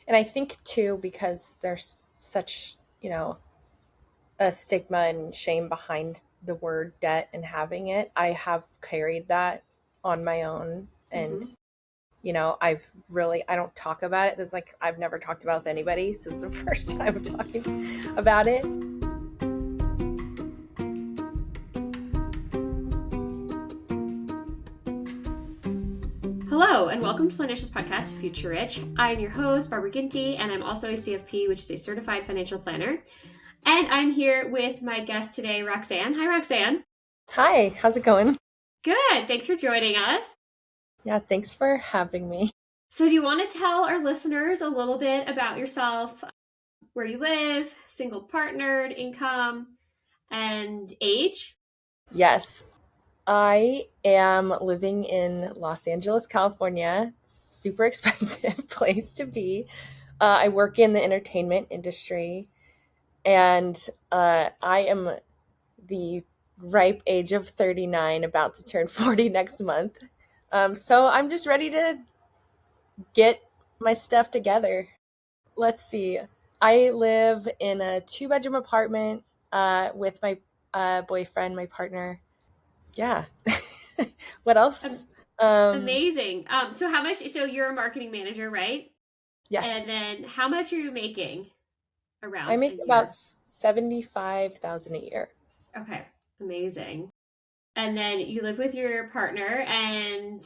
And I think too, because there's such, a stigma and shame behind the word debt and having it, I have carried that on my own. And, Hmm. I don't talk about it. There's like, I've never talked about it with anybody since the first time talking about it. Hello, and welcome to Planish's podcast, Future Rich. I'm your host, Barbara Ginty, and I'm also a CFP, which is a certified financial planner. And I'm here with my guest today, Roxanne. Hi, Roxanne. Hi, how's it going? Good. Thanks for joining us. Yeah, thanks for having me. So, do you want to tell our listeners a little bit about yourself, where you live, single partnered, income, and age? Yes, I am living in Los Angeles, California. Super expensive place to be. I work in the entertainment industry, and I am the ripe age of 39, about to turn 40 next month. So I'm just ready to get my stuff together. Let's see. I live in a two-bedroom apartment with my boyfriend, my partner. Yeah. What else? Um, Um, Amazing. So how much? So you're a marketing manager, right? And yes. then how much are you making I around a make about year? 75,000 a year. Okay, amazing. And then you live with your partner, and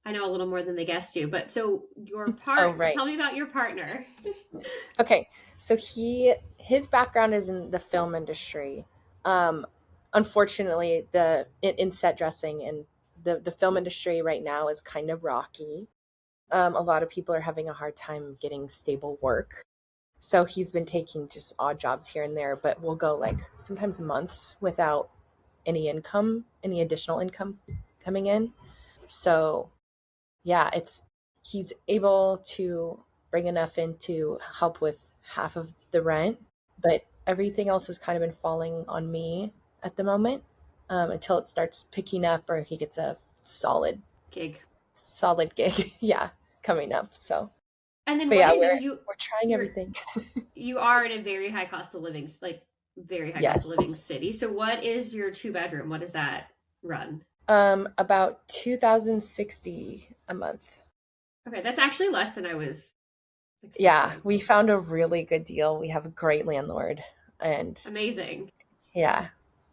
I know a little more than the guests do, but so Oh, right. tell me about your partner. Okay. So his background is in the film industry. Um, Unfortunately, in set dressing and the film industry right now is kind of rocky. A lot of people are having a hard time getting stable work. So he's been taking just odd jobs here and there, but we'll go like sometimes months without any income, any additional income coming in. So yeah, it's he's able to bring enough in to help with half of the rent, but everything else has kind of been falling on me at the moment, until it starts picking up or he gets a Gig. solid gig. Yeah, coming up. So, And then but what yeah, is it? we're Because we're trying you're everything. you are in a very high cost of living, like very high cost of living Yes. city. So what is your two bedroom? What does that run? About 2060 a month. Okay, that's actually less than I was Yeah, expecting. we found a really good deal. We have a great landlord, and Amazing. yeah,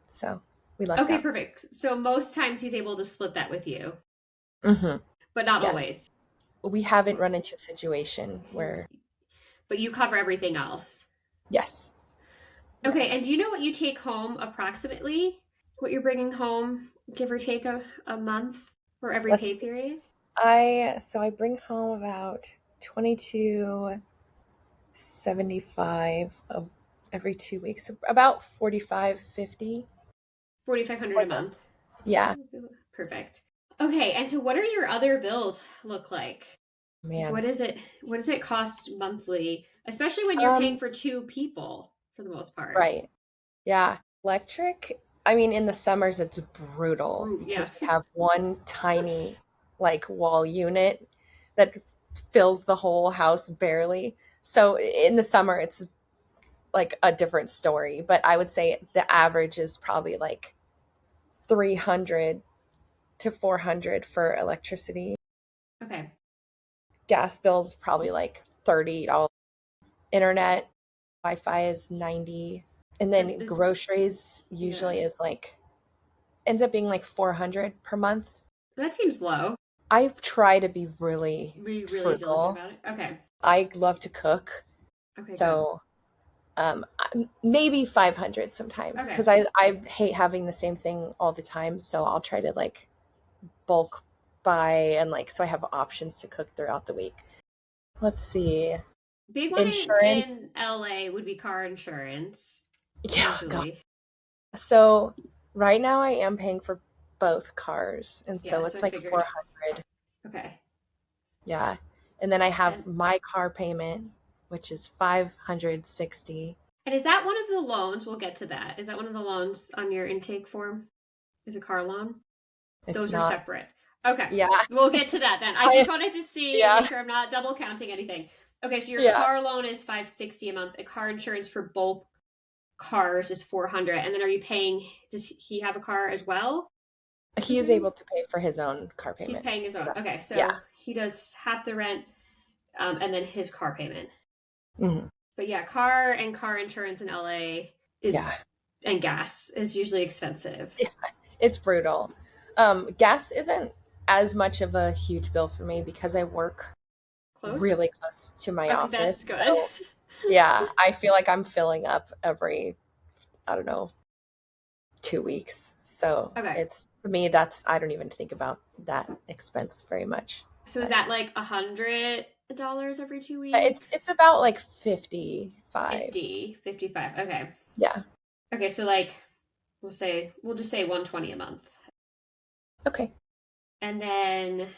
so we lucked Okay, out. perfect. So most times he's able to split that with you, Hmm. but not Yes, always. we haven't run Most. into a situation where But you cover everything else. yes, yeah. Okay, and do you know what you take home approximately? What you're bringing home, give or take a month for every Let's pay period? I bring home about 22.75 of every 2 weeks, about 45.50. 4,500 a 4,000. month. Yeah, Perfect. Okay, and so what are your other bills look like? Like man. what does it cost monthly, especially when you're paying Um, for two people for the most part? right. Yeah. Electric, I mean, in the summers it's brutal Yeah. because we have one tiny like wall unit that fills the whole house barely. So in the summer it's like a different story, but I would say the average is probably like 300 to 400 for electricity. Okay. Gas bills probably like $30. Internet, Wi-Fi is 90. And That then is, groceries yeah. usually is like ends up being like 400 per month. That seems low. I try to be really Be really diligent frugal. about it. Okay. I love to cook. Okay, good. So maybe 500 sometimes Okay. because I hate having the same thing all the time. So I'll try to like bulk buy and like so I have options to cook throughout the week. Let's see. Big one Insurance. in LA would be car insurance, Yeah, God. usually. So right now I am paying for both cars. And Yeah, so that's what it's I like figured. 400. Okay. Yeah. And then I have And my car payment, which is 560. and is that one of the loans? We'll get to that. Is that one of the loans on your intake form? Is a car loan? It's Those are not. separate. Okay. Yeah. We'll get to that then. I I just wanted to see, yeah. make sure I'm not double counting anything. Okay, so your Yeah. car loan is 560 a month. A car insurance for both cars is 400. And then are you paying, does he have a car as well? He is Presume? able to pay for his own car He's payment. paying his So own. that's, Okay, yeah. so he does half the rent, and then his car payment. Hmm. But yeah, car and car insurance in LA Yeah. is, and gas is usually expensive. Yeah. It's brutal. Gas isn't as much of a huge bill for me because I work Close? really close to my Okay, that's office. good. So yeah, I feel like I'm filling up every, I don't know, 2 weeks. So Okay, it's, to me, that's, I don't even think about that expense very much. so is But that like $100 every two it's weeks? about like 55. 50, 55. Okay. Yeah. Okay, so like we'll just say 120 a month. Okay. And then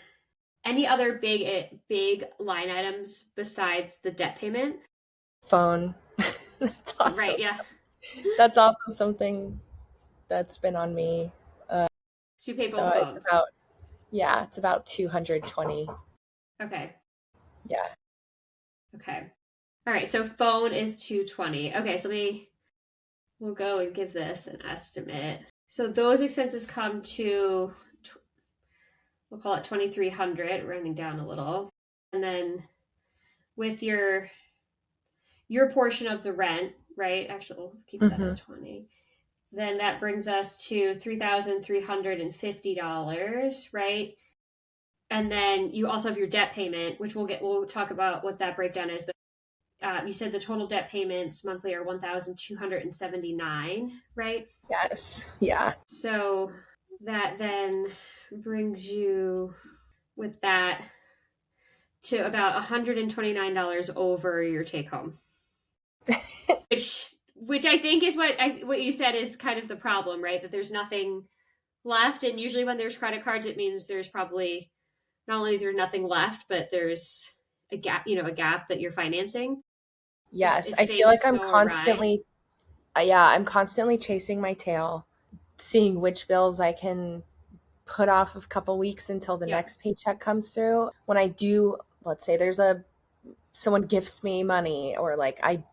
any other big line items besides the debt payment? Phone. That's also Right, yeah. that's also something that's been on me. So you pay So both it's phones. about, yeah, it's about 220. Okay. Yeah. Okay. All right, so phone is 220. Okay, so we'll go and give this an estimate. So those expenses come to we'll call it 2300, rounding down a little. And then with your portion of the rent, right? Actually, we'll keep that Hmm. at 20. Then that brings us to $3,350, right? And then you also have your debt payment, which we'll talk about what that breakdown is. But you said the total debt payments monthly are 1,279, right? Yes. Yeah. So that then brings you with that to about $129 over your take home, which I think is what you said is kind of the problem, right? That there's nothing left, and usually when there's credit cards, it means there's probably not only there's nothing left, but there's a gap, a gap that you're financing if Yes. if I feel things like I'm go awry. constantly, yeah, I'm constantly chasing my tail, seeing which bills I can put off a couple weeks until the Yep. next paycheck comes through. When I do, let's say there's a someone gifts me money, or like I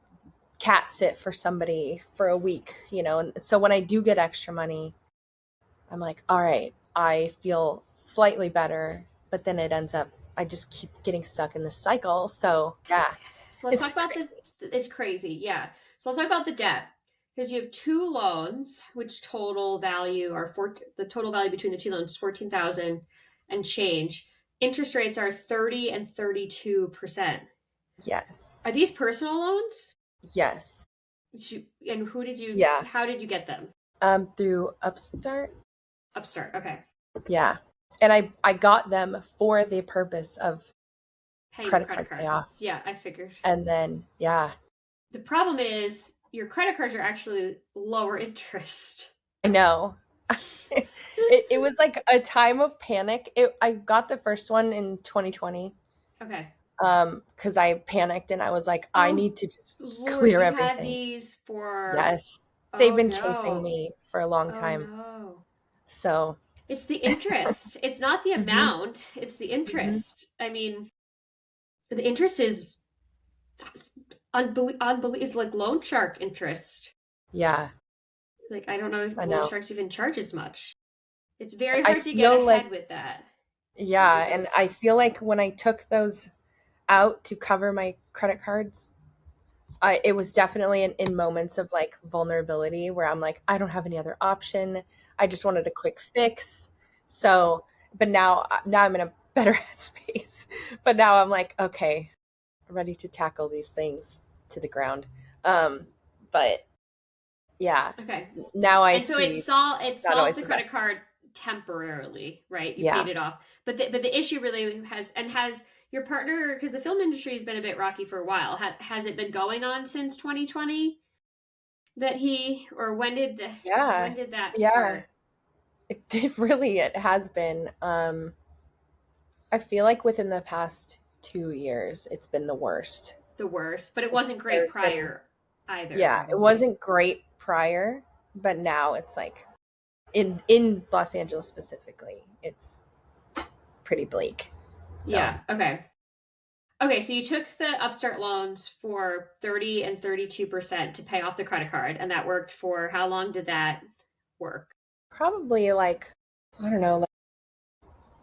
cat sit for somebody for a week, and so when I do get extra money, I'm like, all right, I feel slightly better, but then it ends up, I just keep getting stuck in this cycle. So yeah, So let's talk it's about crazy. it's crazy. Yeah. So let's talk about the debt because you have two loans, which total value are the total value between the two loans is 14,000 and change. Interest rates are 30 and 32%. Yes. Are these personal loans? Yes. And Yeah. how did you get them? Through Upstart. Upstart. Okay. Yeah. And I got them for the purpose of Paying the credit credit card card. payoff. Yeah, I figured. And then, yeah, The problem is your credit cards are actually lower interest. I know. It was like a time of panic. I got the first one in 2020, Okay. because I panicked and I was like, I Oh, need to just Lord, clear you've had everything. these for, Yes. They've oh been chasing no. me for a long Oh time. no. So, It's the interest. It's not the hmm, amount, it's the hmm, interest. I mean, the interest is it's like loan shark interest. yeah, Like, I don't know if I loan know. sharks even charge as much. It's very I hard to get feel like, ahead with that, yeah, with and those. I feel like when I took those out to cover my credit cards, it was definitely in moments of like vulnerability where I'm like, I don't have any other option. I just wanted a quick fix. So, but now I'm in a better headspace. But now I'm like, okay, I'm ready to tackle these things to the ground. Um, but yeah, Okay. now I And so see it it's not solved always the the credit best. card temporarily, right? You paid Yeah. it off. But the issue really has your partner, because the film industry has been a bit rocky for a while. Has it been going on since 2020 that he or when Yeah. did that Yeah. start? It has been. I feel like within the past 2 years, it's been the worst. The worst, but it 'Cause wasn't great there's been, prior either, yeah, it probably. wasn't great prior, but now it's like in Los Angeles specifically, it's pretty bleak. So, Yeah. Okay. Okay, so you took the Upstart loans for 30 and 32% to pay off the credit card, and that worked for how long did that work? Probably like, I don't know, like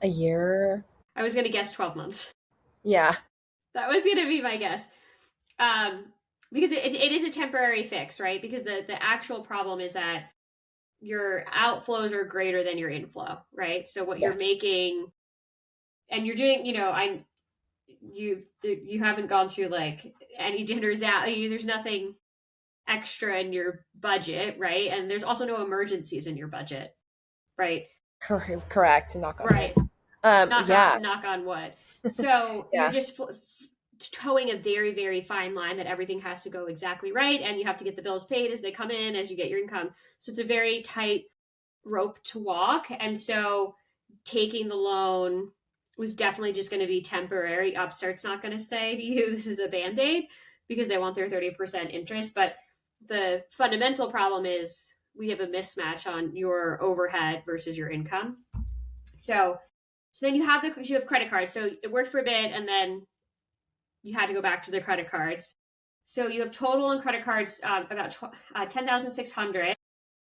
a year. I was going to guess 12 months. Yeah. That was going to be my guess. Um, because it is a temporary fix, right? Because the actual problem is that your outflows are greater than your inflow, right? So what you're Yes. making, and you're doing, you haven't gone through like any dinners out. There's nothing extra in your budget, right? And there's also no emergencies in your budget, right? Correct. Knock on wood. Right. Yeah. Knock on wood. So you're Yeah. just towing a very very fine line that everything has to go exactly right, and you have to get the bills paid as they come in as you get your income. So it's a very tight rope to walk, and so taking the loan was definitely just going to be temporary. Upstart's not going to say to you this is a band-aid because they want their 30% interest, but the fundamental problem is we have a mismatch on your overhead versus your income. So then you have credit cards. So it worked for a bit, and then you had to go back to the credit cards. So you have total on credit cards about 10,600.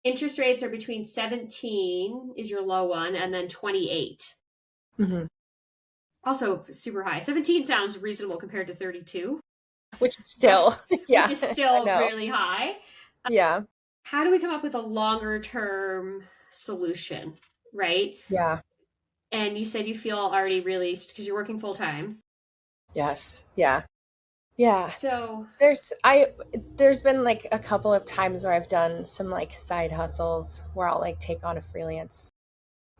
Interest rates are between 17 is your low one, and then 28. Hmm. Also super high. 17 sounds reasonable compared to 32, Which is still, which yeah, is I still know. really high. Yeah. How do we come up with a longer term solution, right? Yeah. And you said you feel already really because you're working full time. Yes. Yeah. Yeah. So There's been like a couple of times where I've done some like side hustles where I'll like take on a freelance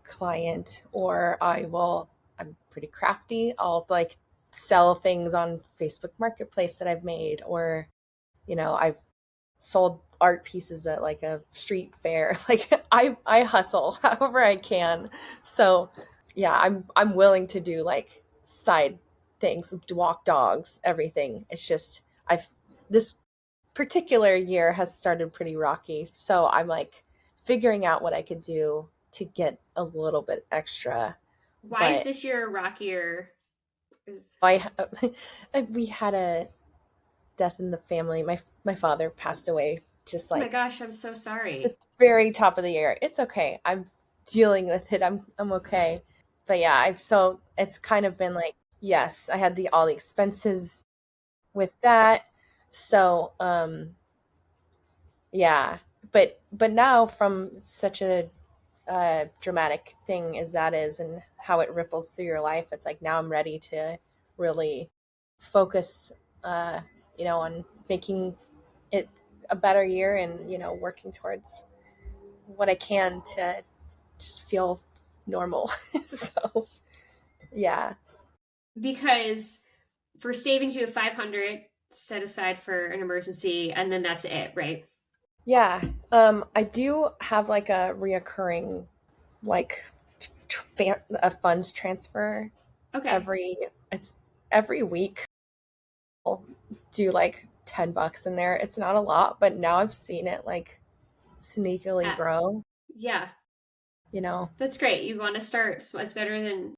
client, or I'm pretty crafty. I'll like sell things on Facebook Marketplace that I've made, or I've sold art pieces at like a street fair. Like I hustle however I can. So yeah, I'm willing to do like side things, walk dogs, everything. It's just I've this particular year has started pretty rocky. So I'm like figuring out what I could do to get a little bit extra. why is But this year rockier? Is, I we had a death in the family. My father passed away just oh my like gosh, I'm so the sorry. very top of the year. It's okay. I'm dealing with it. I'm okay. But yeah, I've so it's kind of been like yes, I had the all the expenses with that. So yeah, but now from such a dramatic thing as that is and how it ripples through your life, it's like now I'm ready to really focus uh on making it a better year, and working towards what I can to just feel normal. So yeah. Because for savings, you have 500 set aside for an emergency, and then that's it, right? Yeah. I do have like a reoccurring like a funds transfer Okay. every it's every week. I'll do like $10 in there. It's not a lot, but now I've seen it like sneakily Uh, grow, yeah, you know. that's great. You want to start. It's better than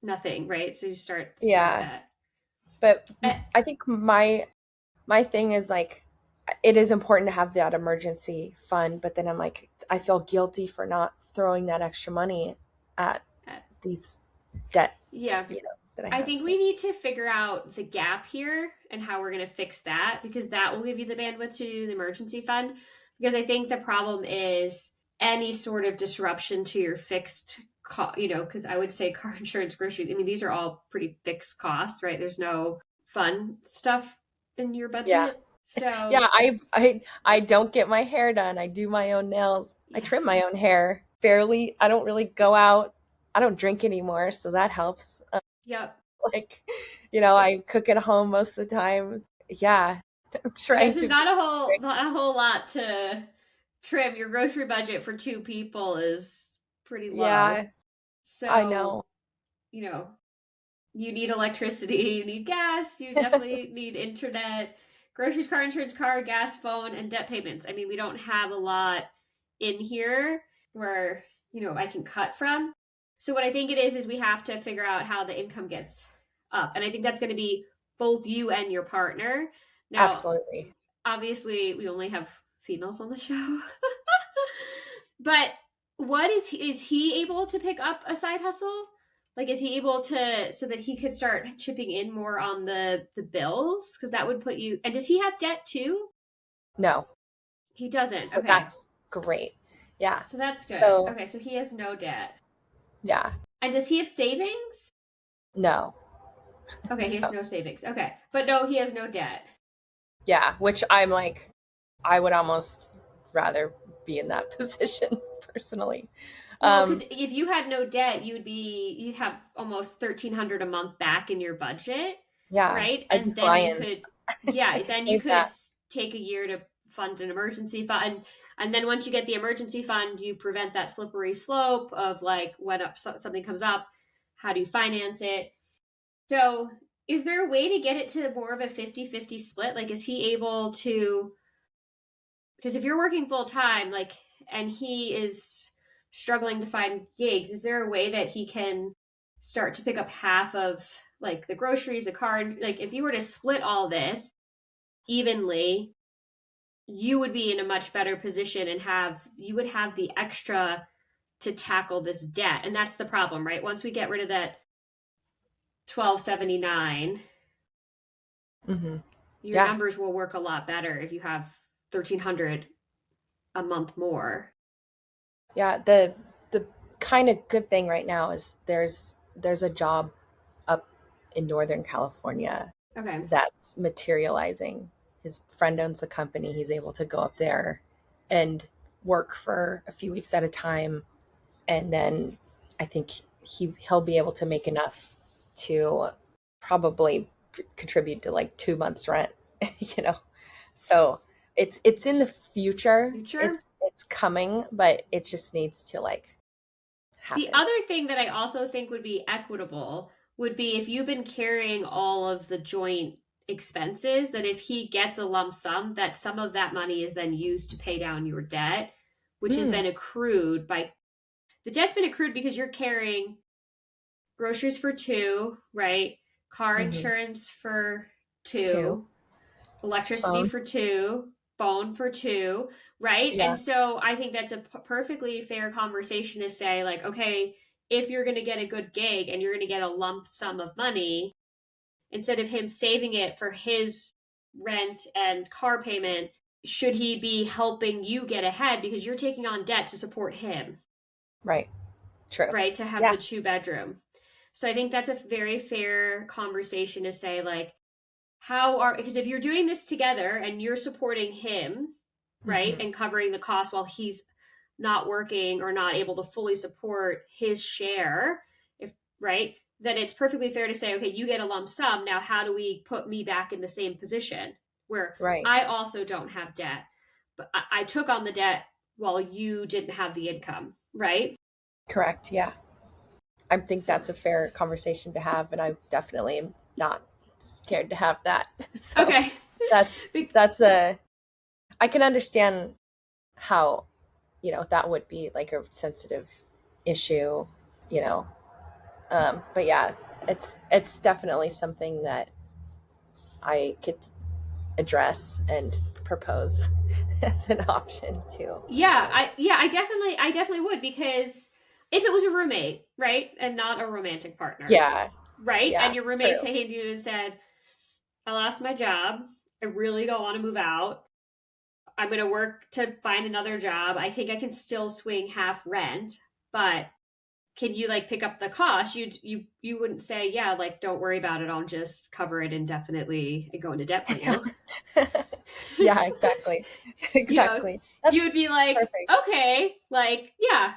nothing, right? So you start Yeah. that. But Uh, I think my thing is like it is important to have that emergency fund, but then I'm like I feel guilty for not throwing that extra money at uh, these debt, yeah. that I I have. think So we need to figure out the gap here and how we're going to fix that because that will give you the bandwidth to do the emergency fund. Because I think the problem is any sort of disruption to your fixed because I would say car insurance, groceries. I mean, these are all pretty fixed costs, right? There's no fun stuff in your yeah. budget. So, Yeah, I don't get my hair done. I do my own nails. I yeah. trim my own hair. Barely. I don't really go out. I don't drink anymore, so that helps. Yep. Like, I cook at home most of the time. Yeah, I'm Yeah, trying so there's to be. not a whole lot to trim. Your grocery budget for two people is pretty low. Yeah, I So, know. you know, you need electricity, you need gas, you definitely need internet, groceries, car insurance, car, gas, phone, and debt payments. I mean, we don't have a lot in here where, I can cut from. So what I think it is we have to figure out how the income gets up. And I think that's going to be both you and your partner. Now, Absolutely. obviously, we only have females on the show. But what is he able to pick up a side hustle? Like, is he able to, so that he could start chipping in more on the bills? Because that would put you, and does he have debt too? No. He doesn't. So Okay. that's great. Yeah. So that's good. So Okay, so he has no debt. yeah. And does he have savings? No. Okay, he has So no savings. Okay. But no, he has no debt. yeah, which I'm like, I would almost rather be in that position personally. Well, because Um, if you had no debt, you'd have almost 1,300 a month back in your budget, yeah, right? I'd be And then you flying. could, I yeah, could then you save could that. take a year to fund an emergency fund, and then once you get the emergency fund, you prevent that slippery slope of like when something comes up, how do you finance it? So, is there a way to get it to more of a 50-50 split? Like, is he able to, because if you're working full time, like, and he is struggling to find gigs, is there a way that he can start to pick up half of like the groceries, the car? Like, if you were to split all this evenly, you would be in a much better position and you would have the extra to tackle this debt. And that's the problem, right? Once we get rid of that 1279, Hmm. your Yeah, numbers will work a lot better if you have 1,300 a month more. yeah. The kind of good thing right now is there's a job up in Northern California Okay. that's materializing. His friend owns the company. He's able to go up there and work for a few weeks at a time, and then I think he'll be able to make enough to probably contribute to like 2 months rent, you know. So it's in the future. Future. It's coming, but it just needs to like The happen. other thing that I also think would be equitable would be if you've been carrying all of the joint expenses, that if he gets a lump sum, that some of that money is then used to pay down your debt, which has Mm, been accrued by the debt's been accrued because you're carrying groceries for two, right? Car hmm. insurance for Two. two, electricity Phone. for two, phone for two, right? And Yeah. so I think that's a perfectly fair conversation to say, like, okay, if you're going to get a good gig and you're going to get a lump sum of money, instead of him saving it for his rent and car payment, should he be helping you get ahead because you're taking on debt to support him, Right. True. right? To have Yeah. the 2 bedroom. So I think that's a very fair conversation to say, like, how are, because if you're doing this together and you're supporting him, right, Hmm. and covering the cost while he's not working or not able to fully support his share, if right, then it's perfectly fair to say, okay, you get a lump sum. Now, how do we put me back in the same position where Right. I also don't have debt, but I took on the debt while you didn't have the income, right? Correct. Yeah. I think So, that's a fair conversation to have, and I definitely am not scared to have that. So okay. that's that's a I can understand how, that would be like a sensitive issue, you know. But yeah, it's definitely something that I could address and propose as an option too. Yeah, So I definitely would, because if it was a roommate, right, and not a romantic partner, yeah, right, and yeah, your roommate true. came to you and said, "I lost my job. I really don't want to move out. I'm going to work to find another job. I think I can still swing half rent, but can you like pick up the cost?" You wouldn't say, "Yeah, like don't worry about it. I'll just cover it indefinitely and go into debt for you." Yeah, exactly. you know, Exactly. you That's would be like, perfect. "Okay, like yeah,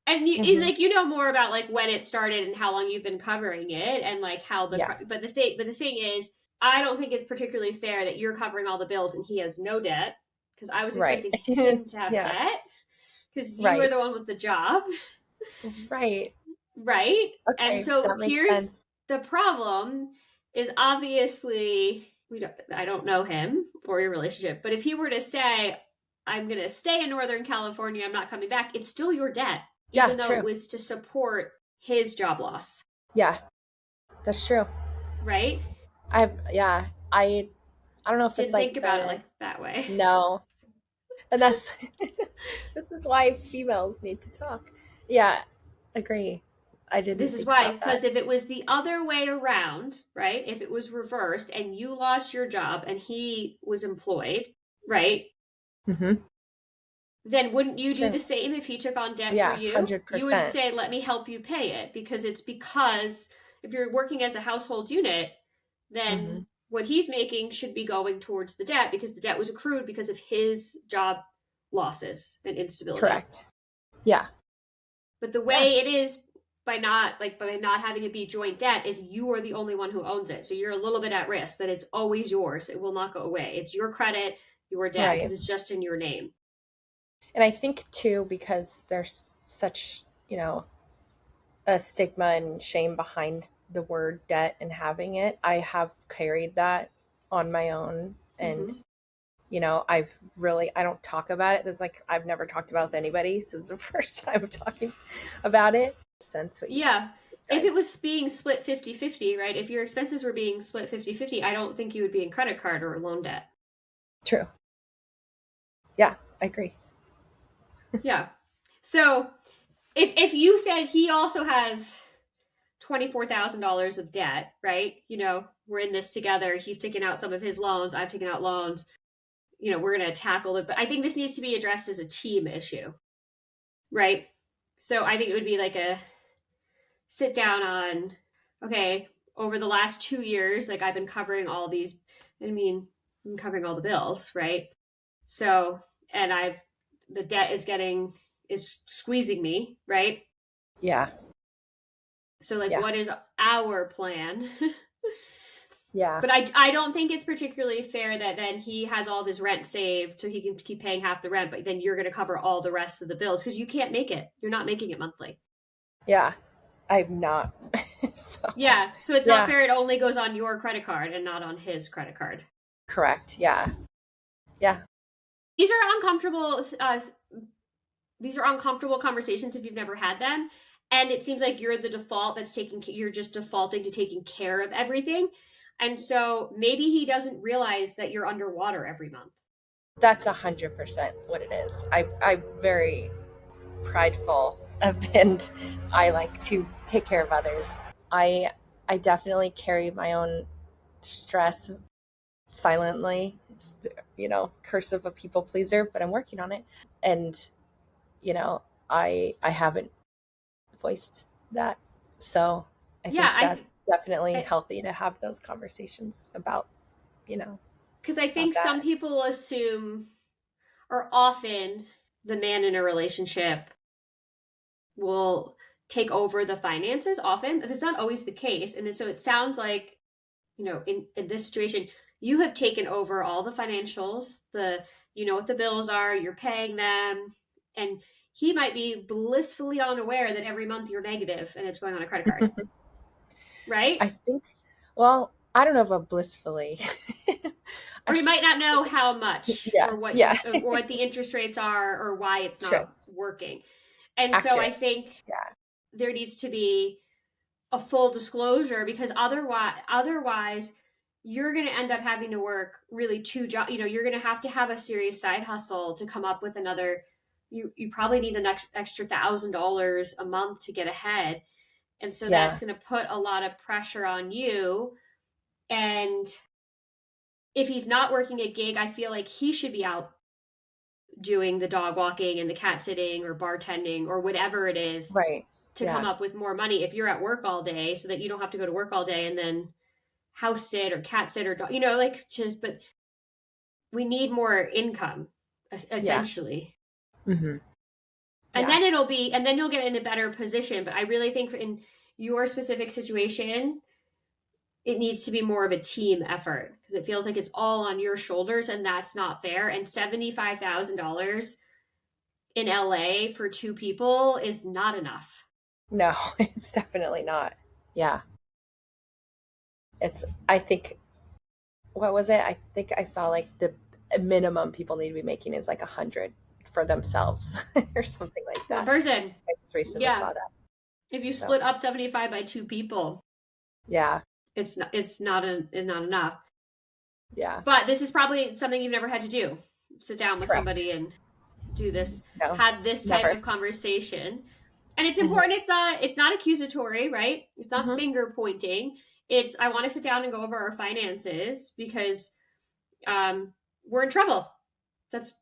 and Hmm. like you know more about like when it started and how long you've been covering it and like how Yes. but the thing is, I don't think it's particularly fair that you're covering all the bills and he has no debt, because I was Right. expecting him to have Yeah. debt because you were Right. the one with the job. Right. Right? And Okay, so that makes here's sense. the problem is, obviously I don't know him or your relationship, but if he were to say, "I'm going to stay in Northern California, I'm not coming back," it's still your debt, Yeah, even though it true. was to support his job loss, Yeah, that's true. right? Yeah, I don't know if it's Didn't think like about it like that way. no. And that's this is why females need to talk. Yeah, agree. I This didn't is think why, about because that. if it was the other way around, right? If it was reversed and you lost your job and he was employed, right? Hmm. Then wouldn't you do True. the same if he took on debt for Yeah, you? You would 100%. say, let me help you pay it because if you're working as a household unit, then Hmm. what he's making should be going towards the debt because the debt was accrued because of his job losses and instability. Correct. Yeah. But the Yeah. way it is by not having it be joint debt is you are the only one who owns it. So you're a little bit at risk that it's always yours. It will not go away. It's your credit, your debt because Right. it's just in your name. And I think too, because there's such, a stigma and shame behind the word debt and having it, I have carried that on my own. And, Mm-hmm. I don't talk about it. There's like, I've never talked about it with anybody. So it's the first time talking about it. Sense what you Yeah. If described. it was being split 50-50, right? If your expenses were being split 50-50, I don't think you would be in credit card or loan debt. True. Yeah, I agree. Yeah. So if you said he also has $24,000 of debt, right? We're in this together. He's taking out some of his loans. I've taken out loans. We're going to tackle it. But I think this needs to be addressed as a team issue, right? So I think it would be like a sit down on, okay, over the last 2 years, like I've been covering all these, I mean, I'm covering all the bills, right? So, and the debt is squeezing me, right? Yeah. So, like, Yeah. what is our plan? Yeah. But I don't think it's particularly fair that then he has all of his rent saved so he can keep paying half the rent, but then you're going to cover all the rest of the bills because you can't make it. You're not making it monthly. Yeah. I'm not. So, Yeah, so it's not yeah. fair. It only goes on your credit card and not on his credit card. Correct. Yeah. Yeah. These are uncomfortable. These are uncomfortable conversations if you've never had them, and it seems like you're the default that's taking. You're just defaulting to taking care of everything, and so maybe he doesn't realize that you're underwater every month. That's 100% what it is. I'm very prideful and I like to take care of others. I I definitely carry my own stress silently. It's curse of a people pleaser, but I'm working on it. And you know, I haven't voiced that. So I Yeah, think that's definitely I healthy to have those conversations you know, because I about think some that. people assume, or often, the man in a relationship will take over the finances. Often, it's not always the case, and so it sounds like in this situation, you have taken over all the financials. You know what the bills are. You're paying them, and he might be blissfully unaware that every month you're negative and it's going on a credit card, right? I think, well, I don't know if blissfully. Or I, he might not know how much yeah, or what yeah, you or what the interest rates are or why it's true, not working. And so I accurate. think Yeah, there needs to be a full disclosure because otherwise you're going to end up having to work really two jobs. You're going to have a serious side hustle to come up with another. You probably need an extra $1,000 a month to get ahead, and so yeah, that's going to put a lot of pressure on you. And if he's not working a gig, I feel like he should be out doing the dog walking and the cat sitting or bartending or whatever it is right. to come Yeah, up with more money if you're at work all day so that you don't have to go to work all day and then house sit or cat sit or dog, but we need more income yeah, essentially. hmm, And yeah, then you'll get in a better position. But I really think in your specific situation, it needs to be more of a team effort because it feels like it's all on your shoulders and that's not fair. And $75,000 in LA for two people is not enough. no, it's definitely not. Yeah, I think, what was it? I think I saw like the minimum people need to be making is like 100 for themselves or something like One that. person. I just recently Yeah. saw that. If you So split up 75 by two people, yeah, not enough. Yeah. But this is probably something you've never had to do. Sit down with Correct. somebody and do this, No, have this type never. of conversation. And it's Hmm. important. It's not accusatory, right? It's not Hmm. finger pointing. It's I want to sit down and go over our finances because we're in trouble. That's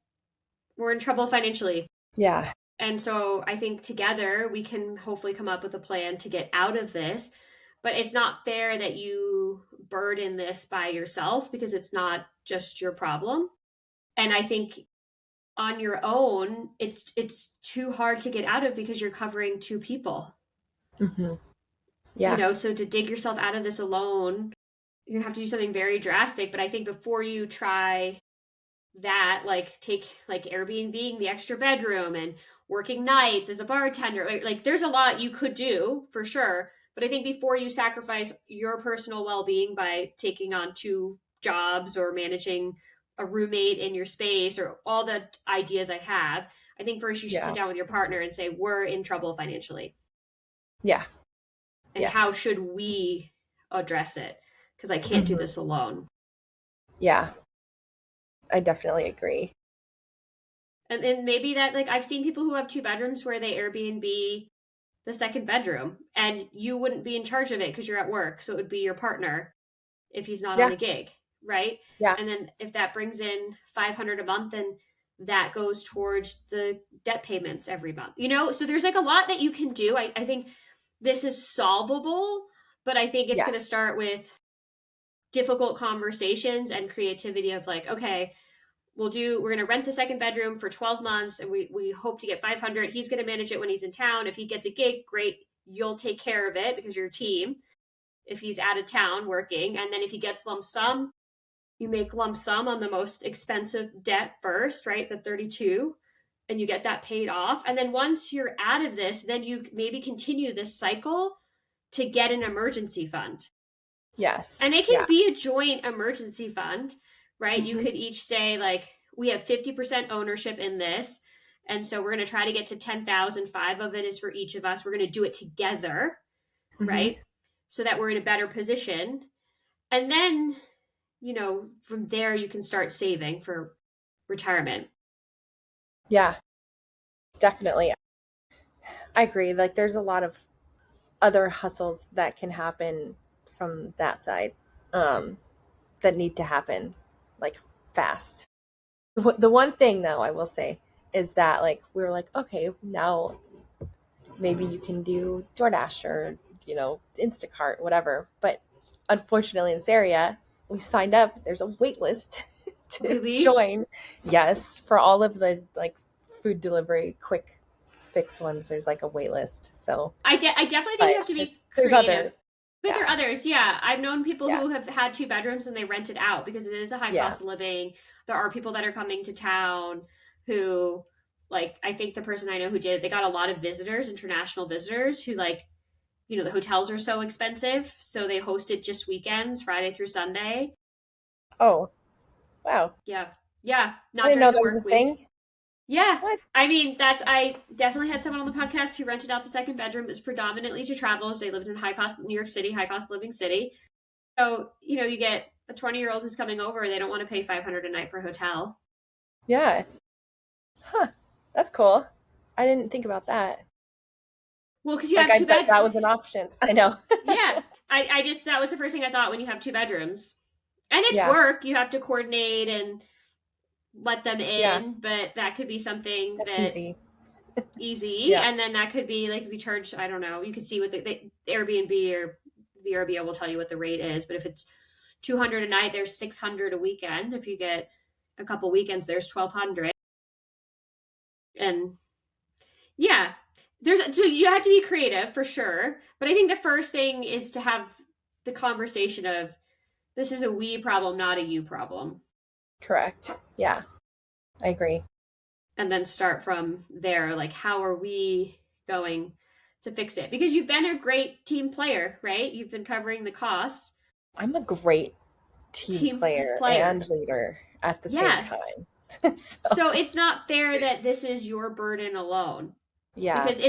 we're in trouble financially. Yeah. And so I think together we can hopefully come up with a plan to get out of this. But it's not fair that you burden this by yourself because it's not just your problem. And I think on your own, it's too hard to get out of because you're covering two people. Hmm. Yeah. So to dig yourself out of this alone, you're gonna have to do something very drastic. But I think before you try that, like take like Airbnb the extra bedroom and working nights as a bartender, like there's a lot you could do for sure. But I think before you sacrifice your personal well-being by taking on two jobs or managing a roommate in your space or all the ideas I have, I think first you should sit Yeah. down with your partner and say, we're in trouble financially. Yeah. And how Yes. should we address it? Because I can't do Hmm. this alone. Yeah. I definitely agree. And maybe that, like, I've seen people who have two bedrooms where they Airbnb the second bedroom and you wouldn't be in charge of it because you're at work. So it would be your partner if he's not on Yeah. the gig, right? Yeah. And then if that brings in 500 a month, then that goes towards the debt payments every month, So there's like a lot that you can do. I think this is solvable, but I think it's Yeah. going to start with difficult conversations and creativity of like, okay, we're going to rent the second bedroom for 12 months and we hope to get 500. He's going to manage it when he's in town. If he gets a gig, great. You'll take care of it because you're a team. If he's out of town working, and then if he gets lump sum, you make lump sum on the most expensive debt first, right? The 32, and you get that paid off. And then once you're out of this, then you maybe continue this cycle to get an emergency fund. Yes. And it can Yeah. be a joint emergency fund, right? You Hmm. could each say, like, we have 50% ownership in this. And so we're going to try to get to 10,000. Five of it is for each of us. We're going to do it together, Hmm. right? So that we're in a better position. And then, from there, you can start saving for retirement. Yeah. Definitely. I agree. Like there's a lot of other hustles that can happen from that side, um, that need to happen like fast. The one thing though I will say is that like we were like, okay, now maybe you can do DoorDash or Instacart, whatever. But unfortunately, in this area, we signed up. There's a wait list to Really? join. Yes, for all of the like food delivery, quick fix ones. There's like a wait list. So, I definitely think but you have to be there's creative. other, But there are yeah, others, yeah. I've known people yeah, who have had two bedrooms and they rent it out because it is a high yeah. cost of living. There are people that are coming to town who, like, I think the person I know who did it, they got a lot of visitors, international visitors who, like, the hotels are so expensive. So they host it just weekends, Friday through Sunday. Oh, wow! Yeah. Yeah. I Not didn't know during the that was a work week. thing. Yeah. What? I mean, I definitely had someone on the podcast who rented out the second bedroom. It was predominantly to travelers. They lived in high cost New York City, high cost living city. So, you get a 20-year-old who's coming over, they don't want to pay 500 a night for a hotel. Yeah. Huh. That's cool. I didn't think about that. Well, because you Like have I two bet that bed. was an option. I know. Yeah. I just, that was the first thing I thought when you have two bedrooms. And it's Yeah. work. You have to coordinate and let them Yeah. in, but that could be something That's that easy. easy. Yeah. And then that could be like if you charge, I don't know, you could see what the Airbnb or VRBO will tell you what the rate is. But if it's 200 a night, there's 600 a weekend. If you get a couple weekends, there's 1,200. And yeah, so you have to be creative for sure. But I think the first thing is to have the conversation of this is a we problem, not a you problem. Correct. Yeah. I agree. And then start from there. Like, how are we going to fix it? Because you've been a great team player, right? You've been covering the cost. I'm a great team Team player player. and leader at the same Yes. time. So, So it's not fair that this is your burden alone. yeah. Because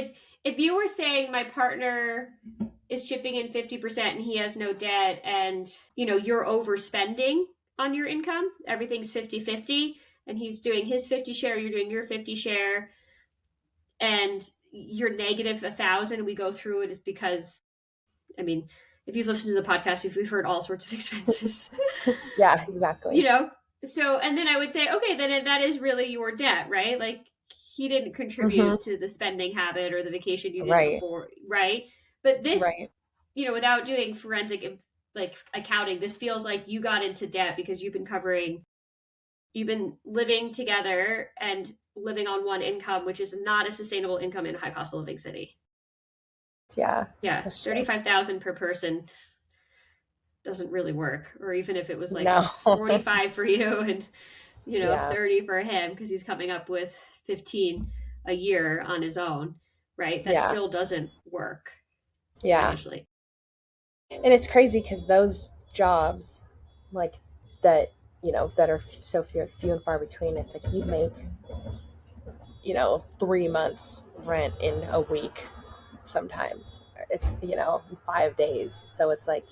if you were saying my partner is chipping in 50% and he has no debt, and you're overspending on your income, everything's 50-50, and he's doing his 50 share, you're doing your 50 share, and you're negative 1,000, we go through it, is because, I mean, if you've listened to the podcast, if we've heard all sorts of expenses. Yeah, exactly. So, and then I would say, okay, then that is really your debt, right? Like, he didn't Hmm. contribute to the spending habit or the vacation you didn't Right. afford, right? But this, Right. without doing forensic like accounting, this feels like you got into debt because you've been living together and living on one income, which is not a sustainable income in a high cost of living city. Yeah, Yeah, that's true. 35,000 per person doesn't really work. Or even if it was like No. 45 for you and Yeah. 30 for him, because he's coming up with 15 a year on his own, right? That Yeah. still doesn't work Yeah. financially. And it's crazy because those jobs, like that, that are so few and far between, it's like you make, 3 months rent in a week sometimes, if, in 5 days. So it's like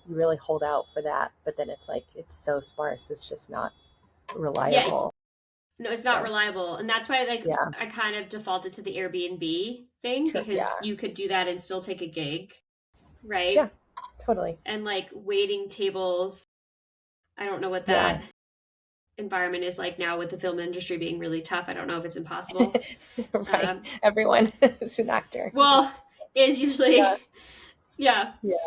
you really hold out for that. But then it's like, it's so sparse. It's just not Yeah, reliable. no, it's not So, reliable. And that's why, like, yeah. I kind of defaulted to the Airbnb thing, True. because Yeah. you could do that and still take a gig, right? Yeah. Totally. And like waiting tables. I don't know what Yeah. that environment is like now with the film industry being really tough. I don't know if it's impossible. Right. Um, Everyone is an actor. well, is Yeah. usually, yeah. Yeah.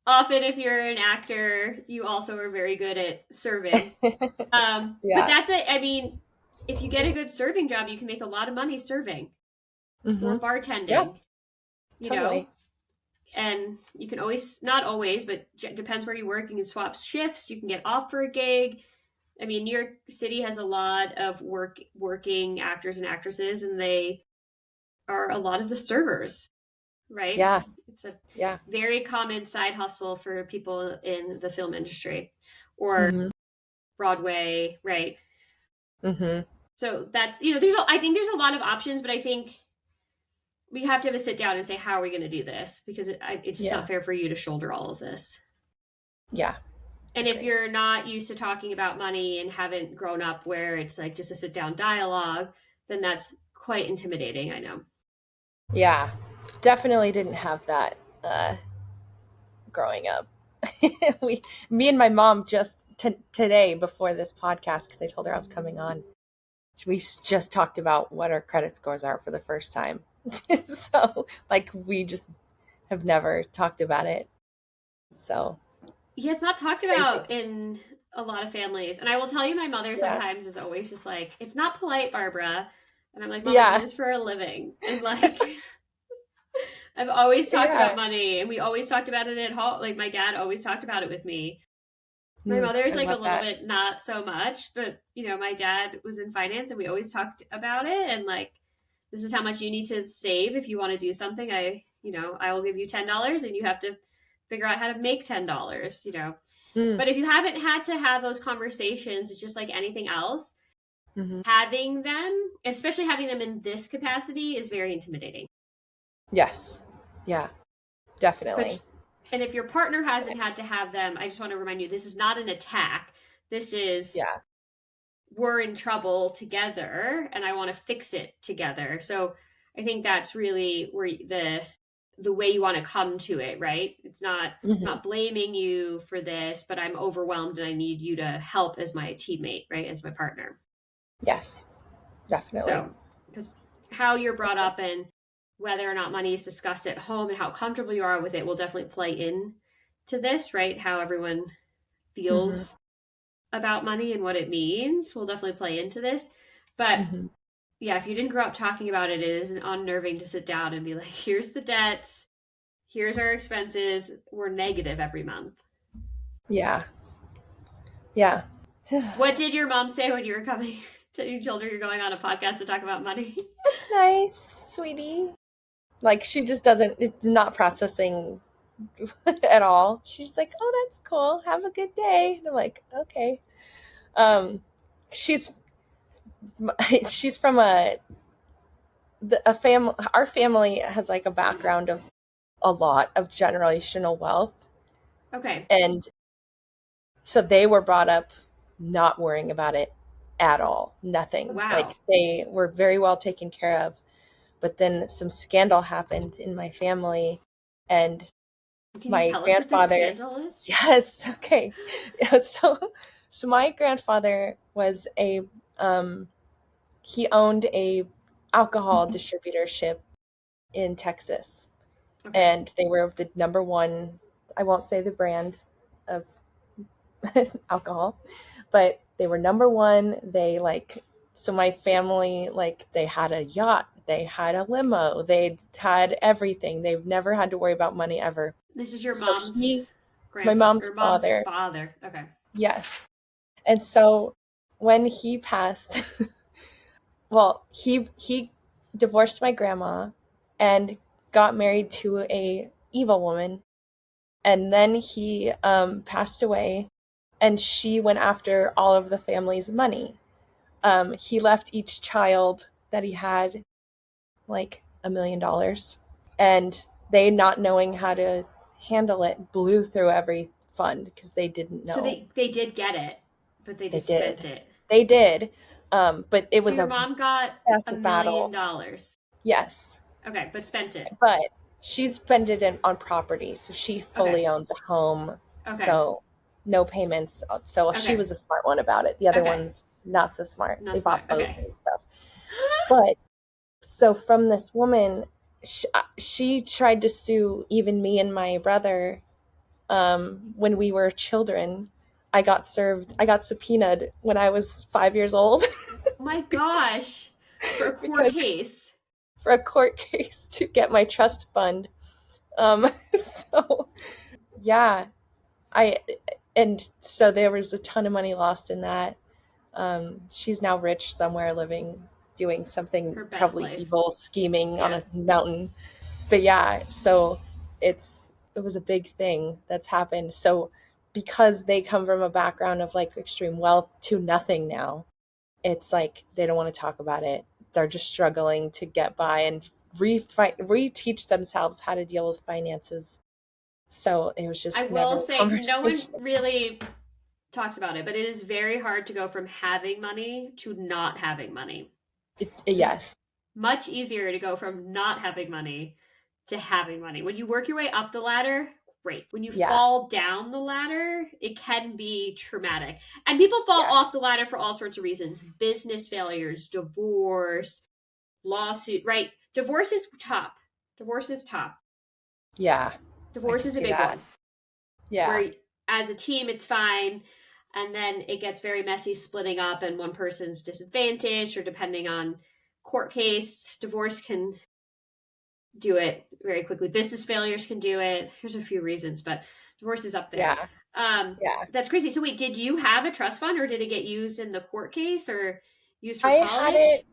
Often, if you're an actor, you also are very good at serving. But Yeah. that's it. I mean, if you get a good serving job, you can make a lot of money serving Hmm. or Yeah. bartending, you know, Totally. and you can always, not always, but depends where you work. You can swap shifts. You can get off for a gig. I mean, New York City has a lot of working actors and actresses, and they are a lot of the servers, right? Yeah. It's a Yeah. very common side hustle for people in the film industry or Hmm. Broadway, right? Hmm. So that's, I think there's a lot of options, but I think we have to have a sit down and say, how are we going to do this? Because it's just not Yeah. fair for you to shoulder all of this. Yeah. And if Agree. you're not used to talking about money and haven't grown up where it's like just a sit down dialogue, then that's quite intimidating. I know. Yeah. Definitely didn't have that growing up. Me and my mom just today before this podcast, because I told her I was coming on, we just talked about what our credit scores are for the first time. So, like, we just have never talked about it. So, Yeah, it's not talked it's crazy. about in a lot of families. And I will tell you, my mother Yeah. sometimes is always just like, it's not polite, Barbara. And I'm like, Mom, I do Yeah. this for a living. And like, I've always talked about Yeah. money, and we always talked about it at home. Like, my dad always talked about it with me. My mother is I like a love little that. bit not so much, but my dad was in finance, and we always talked about it. And like, this is how much you need to save if you want to do something. I will give you $10, and you have to figure out how to make $10. Mm. But if you haven't had to have those conversations, it's just like anything else. Hmm. Having them, especially having them in this capacity, is very intimidating. Yes. Yeah. But Definitely. and if your partner hasn't had to have them, I just want to remind you, this is not an attack. This is, Yeah. we're in trouble together, and I want to fix it together. So I think that's really where the way you want to come to it, right? It's not Hmm. not blaming you for this, but I'm overwhelmed and I need you to help as my teammate, right? As my partner. Yes. Definitely. So, because how you're brought up and whether or not money is discussed at home and how comfortable you are with it will definitely play in to this, right? How everyone Hmm. feels about money and what it means will definitely play into this. But Hmm. yeah, if you didn't grow up talking about it, it is unnerving to sit down and be like, here's the debts, here's our expenses, we're negative every month. Yeah. Yeah. What did your mom say when you were coming to you told her you're going on a podcast to talk about money? That's nice, sweetie. Like, she just doesn't, it's not processing at all. She's like, "Oh, that's cool. Have a good day." And I'm like, "Okay." Um, she's she's from a family. Our family has like a background of a lot of generational wealth. Okay. And so they were brought up not worrying about it at all. Nothing. Wow. Like they were very well taken care of. But then some scandal happened in my family, and Can you my tell us what this grandfather, scandal is? yes, okay. Yeah, so my grandfather was a he owned a alcohol distributorship in Texas, Okay. and they were the number one, I won't say the brand of alcohol, but they were number one. They like, so my family, like, they had a yacht, they had a limo, they had everything. They've never had to worry about money ever. This is your So mom's my grandfather or mom's mom's father, father. Okay. yes. And so when he passed, well, he divorced my grandma and got married to a evil woman, and then he passed away, and she went after all of the family's money. He left each child that he had like $1 million, and they, not knowing how to handle it, blew through every fund because they didn't So know. they did get it, but they They just spent did. it. They did. But it So was your a mom got a massive million battle. dollars. Yes. Okay, but spent it. But she spent it on property. So she Okay. fully owns a home. Okay. So no payments. So she Okay. was a smart one about it. The other Okay. ones, not so smart. Not They smart. bought boats Okay. and stuff. But so from this woman, she tried to sue even me and my brother when we were children. I got subpoenaed when I was 5 years old Oh my gosh. For a court because case. for a court case to get my trust fund. So yeah, I and so there was a ton of money lost in that. She's now rich somewhere, living, doing something Her best probably life. evil, scheming on Yeah. a mountain. But yeah, so it was a big thing that's happened. So because they come from a background of like extreme wealth to nothing now, it's like they don't want to talk about it. They're just struggling to get by and reteach themselves how to deal with finances. So it was I just will never a say no one conversation. really talks about it, but it is very hard to go from having money to not having money. It's Yes, much easier to go from not having money to having money. When you work your way up the ladder, great. When you yeah, fall down the ladder, it can be traumatic. And people fall off yes, the ladder for all sorts of reasons: business failures, divorce, lawsuit, right? Divorce is top. Divorce is top. yeah. I Divorce can is a see big that. one Yeah, where as a team it's fine, and then it gets very messy splitting up and one person's disadvantaged, or depending on court case, divorce can do it very quickly. Business failures can do it. There's a few reasons, but divorce is up there. yeah, yeah. That's crazy. So wait, did you have a trust fund, or did it get used in the court case, or used for I had it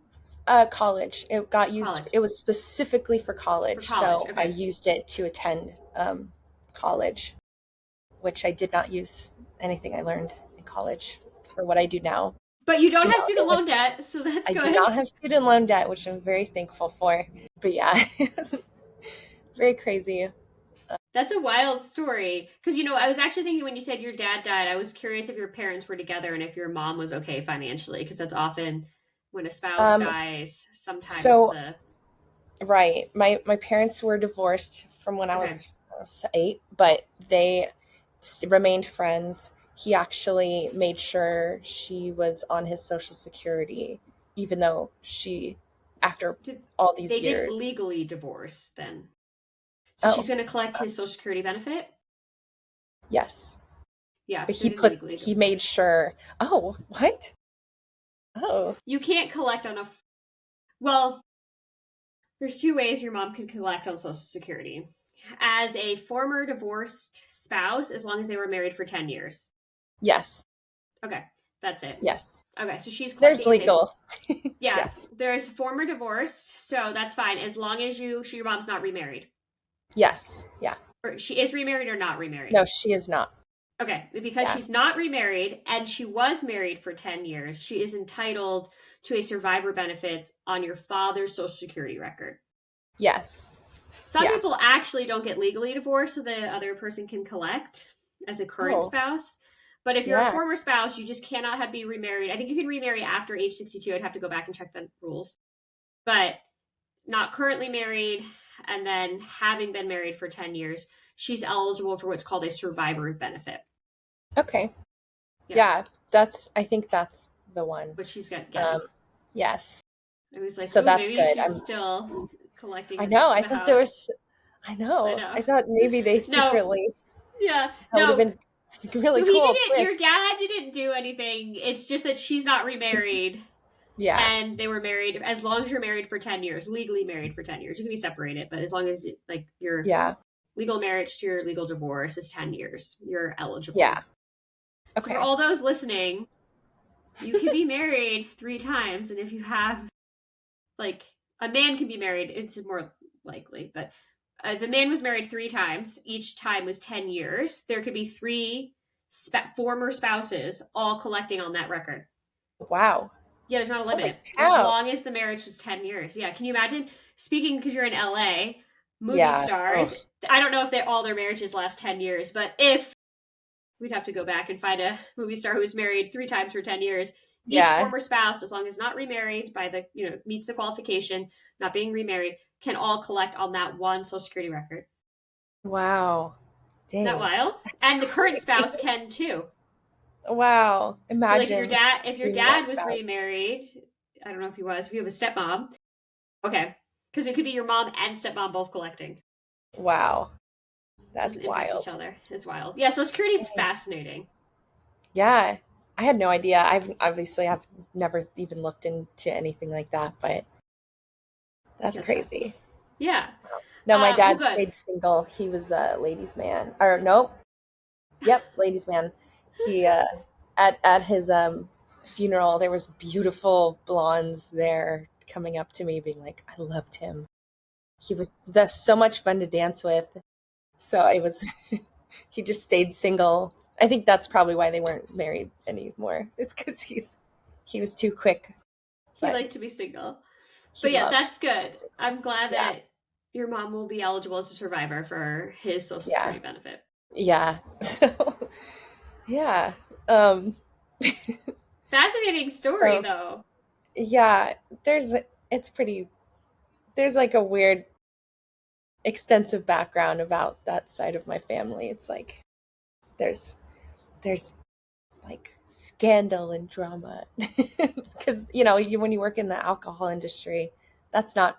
college? college. It got used. College. It was specifically for For college, college. so I Okay. used it to attend college, which I did not use anything I learned in college for what I do now. But you don't You have know, student it loan was, debt, so that's I do good. not have student loan debt, which I'm very thankful for. But yeah, it was very crazy. That's a wild story. Because, I was actually thinking when you said your dad died, I was curious if your parents were together and if your mom was okay financially. Because that's often when a spouse Um, dies, sometimes so the. right, my parents were divorced from when Okay. I was 8, but they remained friends. He actually made sure she was on his social security, even though she, after Did, all these they didn't years. legally divorce then. So she's Oh, going to collect his social security benefit? yes. Yeah, But they didn't legally he divorce. made sure. Oh, what? Oh, You can't collect on a. Well, there's two ways your mom can collect on social security. As a former divorced spouse, as long as they were married for 10 years. yes, Okay, that's it. yes. Okay, so she's There's collecting as a. legal. Yeah, Yes, there's former divorced, so that's fine as long as your mom's not remarried. yes, yeah. Or she is remarried or not remarried. No, she is not. Okay, because Yeah, she's not remarried and she was married for 10 years, she is entitled to a survivor benefit on your father's social security record. yes. Some Yeah. people actually don't get legally divorced so the other person can collect as a current Oh, spouse. But if you're a yeah. former spouse, you just cannot be remarried. I think you can remarry after age 62. I'd have to go back and check the rules. But not currently married and then having been married for 10 years, she's eligible for what's called a survivor benefit. Okay. Yeah, Yeah, I think that's the one. what she's getting. Um, yes. I was like, So ooh, that's maybe good. she's still collecting I because know. it's I in the thought there house. was, I I know. know. I thought maybe they No, secretly, yeah, that would have no. been a really So he cool didn't, your twist. dad didn't do anything. It's just that she's not remarried Yeah. and they were married as long as you're married for 10 years, legally married for 10 years. You can be separated, but as long as like your Yeah. legal marriage to your legal divorce is 10 years, you're eligible. Yeah. So for Okay. all those listening, you can be married 3 times. And if you have, like, a man can be married, it's more likely, but if a man was married 3 times, each time was 10 years, there could be three former spouses all collecting on that record. Wow. Yeah, there's not a Holy limit. As cow. long as the marriage was 10 years. Yeah, can you imagine? Speaking because you're in LA, movie Yeah. Oh, stars, I don't know if all their marriages last 10 years, but if we'd have to go back and find a movie star who's married 3 times for 10 years. Each yeah. former spouse, as long as not remarried by the, meets the qualification, not being remarried, can all collect on that one Social Security record. Wow. Isn't that Dang. wild? That's And the current crazy. spouse can too. Wow. So like if your Imagine being that dad was spouse. remarried, I don't know if he was, if you have a stepmom, okay. Because it could be your mom and stepmom both collecting. Wow. That's Doesn't impact each wild. other. It's wild. Yeah, Social Security is Dang. fascinating. Yeah. I had no idea. I've never even looked into anything like that, but that's That's crazy. fascinating. Yeah. No, my Well, dad good. stayed single. He was a ladies' man. Or nope. Yep, ladies' man. He at his funeral there was beautiful blondes there coming up to me being like, I loved him. He was so much fun to dance with. So it was he just stayed single. I think that's probably why they weren't married anymore. It's because he was too quick, He but liked to be single. he But yeah, loved that's good. being single. I'm glad Yeah, that your mom will be eligible as a survivor for his Social yeah, Security benefit. yeah. So yeah, um, Fascinating story, so though. yeah. It's pretty. There's like a weird, extensive background about that side of my family. It's like there's there's like scandal and drama because when you work in the alcohol industry, that's not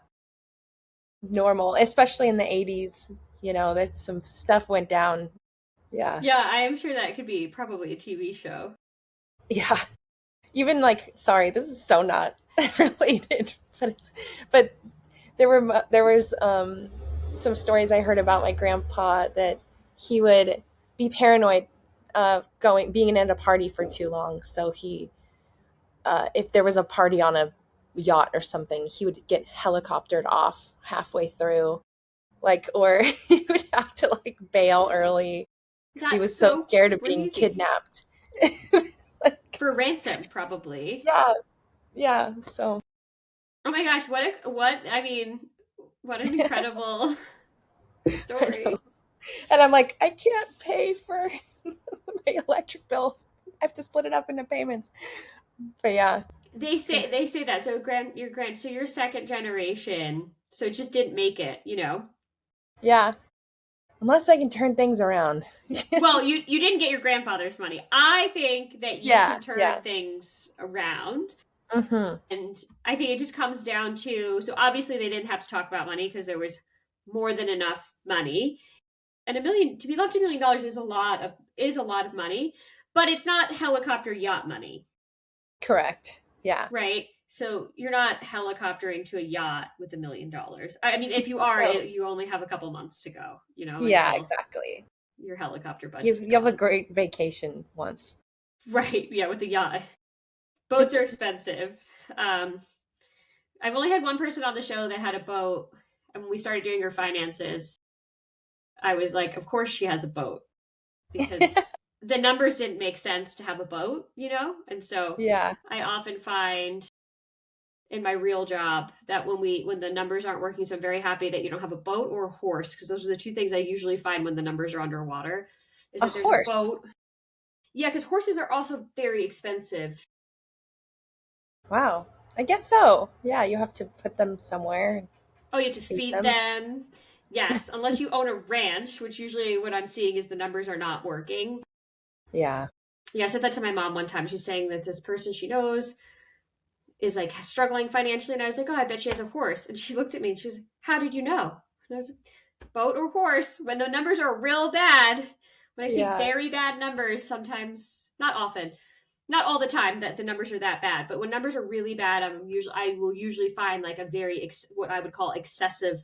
normal, especially in the 80s. That some stuff went down. Yeah. Yeah, I am sure that could be probably a TV show. Yeah. Even like, sorry, this is so not related, but there was some stories I heard about my grandpa that he would be paranoid going being at a party for too long. So if there was a party on a yacht or something, he would get helicoptered off halfway through, like, or he would have to like bail early because he That's was so so scared of being crazy. kidnapped. For ransom, probably. Yeah, yeah. So Oh my gosh, I mean, what an incredible I know, story. and I'm like, I can't pay for my electric bills. I have to split it up into payments. But yeah, They say that. So so you're second generation, so it just didn't make it. yeah. Unless I can turn things around. Well, you didn't get your grandfather's money. I think that you Yeah, can turn yeah. things around. Hmm. And I think it just comes down to, so obviously they didn't have to talk about money because there was more than enough money. And to be left $1 million is a lot of money, but it's not helicopter yacht money, Correct. Yeah. right? So you're not helicoptering to a yacht with $1 million. I mean, if you are, No. you only have a couple months to go, Yeah, until exactly. your helicopter You budget's you have a gone. great vacation once. Right? Yeah, with the yacht. Boats are expensive. Um, I've only had one person on the show that had a boat, and when we started doing her finances, I was like, of course she has a boat because the numbers didn't make sense to have a boat. And so Yeah. I often find in my real job that when the numbers aren't working, so I'm very happy that you don't have a boat or a horse, because those are the two things I usually find when the numbers are underwater, is A that there's a horse. boat. Yeah, because horses are also very expensive. Wow. I guess so. Yeah, you have to put them somewhere and Oh, you have to feed feed them. them. Yes, unless you own a ranch, which usually what I'm seeing is the numbers are not working. Yeah. Yeah, I said that to my mom one time. She's saying that this person she knows is like struggling financially, and I was like, "Oh, I bet she has a horse." And she looked at me and she's like, "How did you know?" And I was like, "Boat or horse? When the numbers are real bad, when I see Yeah. very bad numbers, sometimes, not often, not all the time that the numbers are that bad, but when numbers are really bad, I will usually find like a very what I would call excessive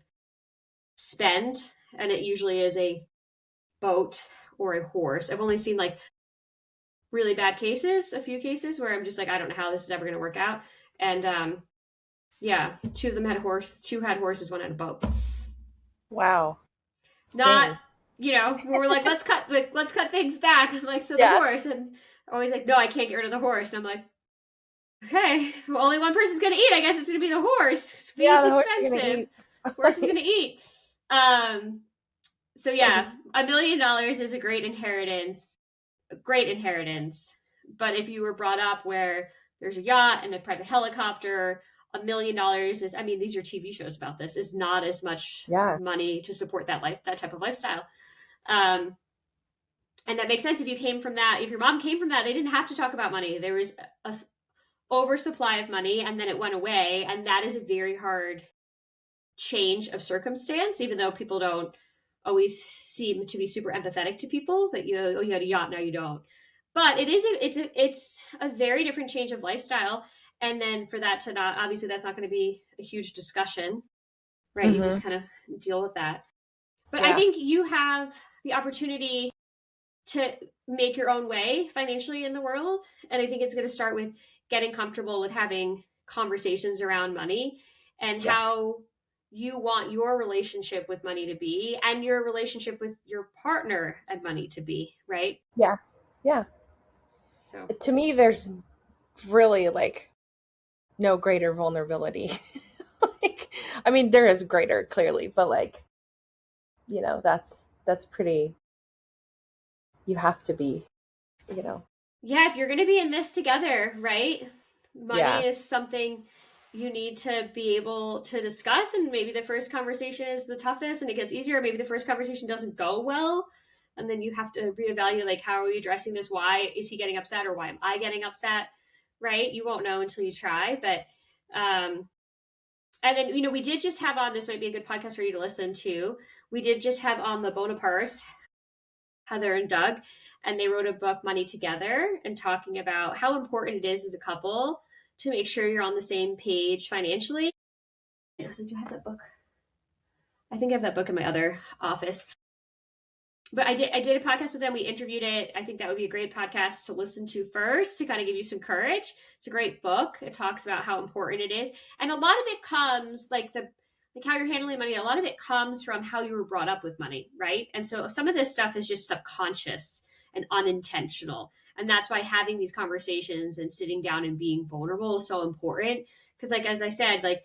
spend, and it usually is a boat or a horse. I've only seen like really bad cases, a few cases where I'm just like, I don't know how this is ever going to work out. And yeah, two of them had a horse, two had horses, one had a boat. Wow. Not, Dang. we're like, let's cut things back. I'm like, so the Yeah. horse, and always like, no, I can't get rid of the horse. And I'm like, okay, well, only one person's gonna eat. I guess it's gonna be the horse. Yeah, Feed's the horse is gonna expensive. eat. Horse is gonna eat. Um, so yeah, That's $1 million is a great inheritance. But if you were brought up where there's a yacht and a private helicopter, $1 million is, I mean, these are TV shows about this, is not as much yeah. money to support that type of lifestyle. Um, and that makes sense if you came from that. If your mom came from that, they didn't have to talk about money. There was a oversupply of money, and then it went away, and that is a very hard change of circumstance. Even though people don't always seem to be super empathetic to people, that you had a yacht, now you don't. But it's a very different change of lifestyle, and then for that to not, obviously that's not going to be a huge discussion, right? You Hmm. just kind of deal with that. But I Yeah. think you have the opportunity to make your own way financially in the world. And I think it's going to start with getting comfortable with having conversations around money and Yes. how you want your relationship with money to be and your relationship with your partner and money to be, right? Yeah. Yeah. So, To me, there's really like no greater vulnerability. Like, I mean, there is greater clearly, but like, that's pretty, you have to be, you know. yeah, if you're going to be in this together, right? Money Yeah. is something you need to be able to discuss, and maybe the first conversation is the toughest and it gets easier. Maybe the first conversation doesn't go well, and then you have to reevaluate, like, how are we addressing this? Why is he getting upset, or why am I getting upset? Right? You won't know until you try. But and then, we did just have on, this might be a good podcast for you to listen to. We did just have on the Bonapartes, Heather and Doug, and they wrote a book, Money Together, and talking about how important it is as a couple to make sure you're on the same page financially. I was like, do I have that book? I think I have that book in my other office. But I did a podcast with them. We interviewed it. I think that would be a great podcast to listen to first to kind of give you some courage. It's a great book. It talks about how important it is. And a lot of it comes like how you're handling money, a lot of it comes from how you were brought up with money, right? And so some of this stuff is just subconscious and unintentional. And that's why having these conversations and sitting down and being vulnerable is so important. Because, like, as I said, like,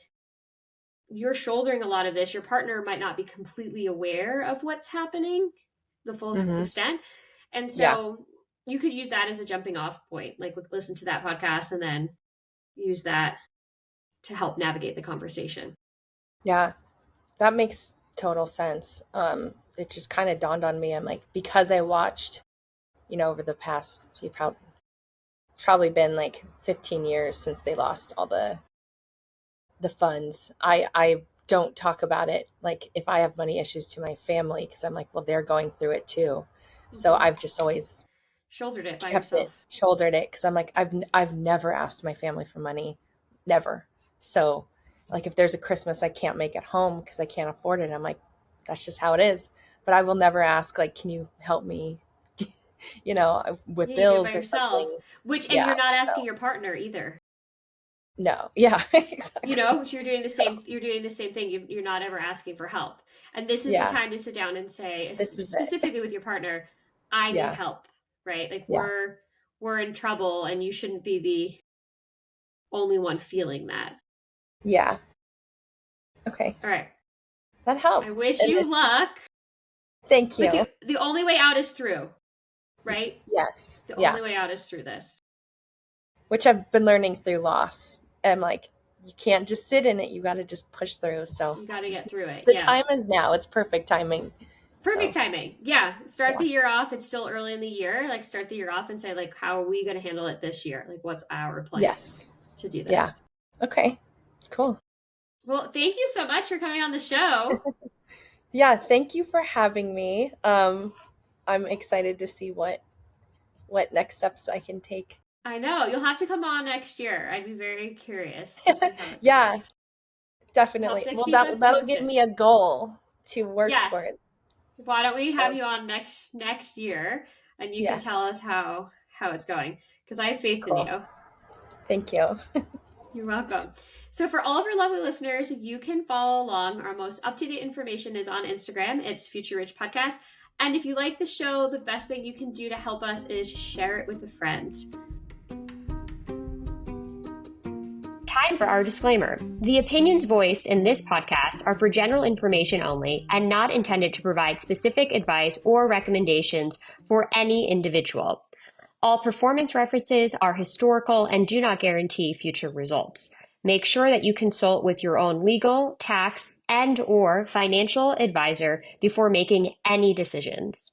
you're shouldering a lot of this. Your partner might not be completely aware of what's happening, the full Hmm. extent. And Yeah. so you could use that as a jumping off point, like listen to that podcast and then use that to help navigate the conversation. Yeah. That makes total sense. It just kind of dawned on me. I'm like, because I watched, over the past, it's probably been like 15 years since they lost all the funds. I don't talk about it like if I have money issues to my family because I'm like, well, they're going through it too. So Mm-hmm. I've just always Shouldered it by kept it, yourself. shouldered it because I'm like, I've never asked my family for money, never. So like if there's a Christmas I can't make at home because I can't afford it, I'm like, that's just how it is. But I will never ask like, can you help me, with Yeah, you do it by bills or yourself. something. And Yeah. you're not So asking your partner either. no, yeah, exactly. You're doing the same. You're doing the same thing. You're not ever asking for help. And this is the Yeah, time to sit down and say, this is it. specifically with your partner, I need Yeah, help. Right? Like, yeah, we're in trouble, and you shouldn't be the only one feeling that. Yeah. Okay. All right. That I helps. wish And you luck. thank But you. the only way out is through, right? Yes. The Yeah. only way out is through this. Which I've been learning through loss. I'm like, you can't just sit in it. You got to just push through. So You got to get through it. the Yeah. time is now. It's perfect timing. Perfect So, timing. Yeah. Start yeah. the year off. It's still early in the year. Like, start the year off and say, like, how are we going to handle it this year? Like, what's our plan Yes. to do Yeah. this? Okay. Cool. Well, thank you so much for coming on the show. Yeah. Thank you for having me. I'm excited to see what next steps I can take. I know. You'll have to come on next year. I'd be very curious to see how it Yeah, goes. You'll have definitely. to Well, keep us that'll give posted. me a goal to work Yes. towards. Why don't we have So, you on next year and you can tell yes. us how it's going? Because I have faith in Cool. you. Thank you. You're welcome. So, for all of our lovely listeners, you can follow along. Our most up to date information is on Instagram. It's Future Rich Podcast. And if you like the show, the best thing you can do to help us is share it with a friend. Time for our disclaimer. The opinions voiced in this podcast are for general information only and not intended to provide specific advice or recommendations for any individual. All performance references are historical and do not guarantee future results. Make sure that you consult with your own legal, tax, and/or financial advisor before making any decisions.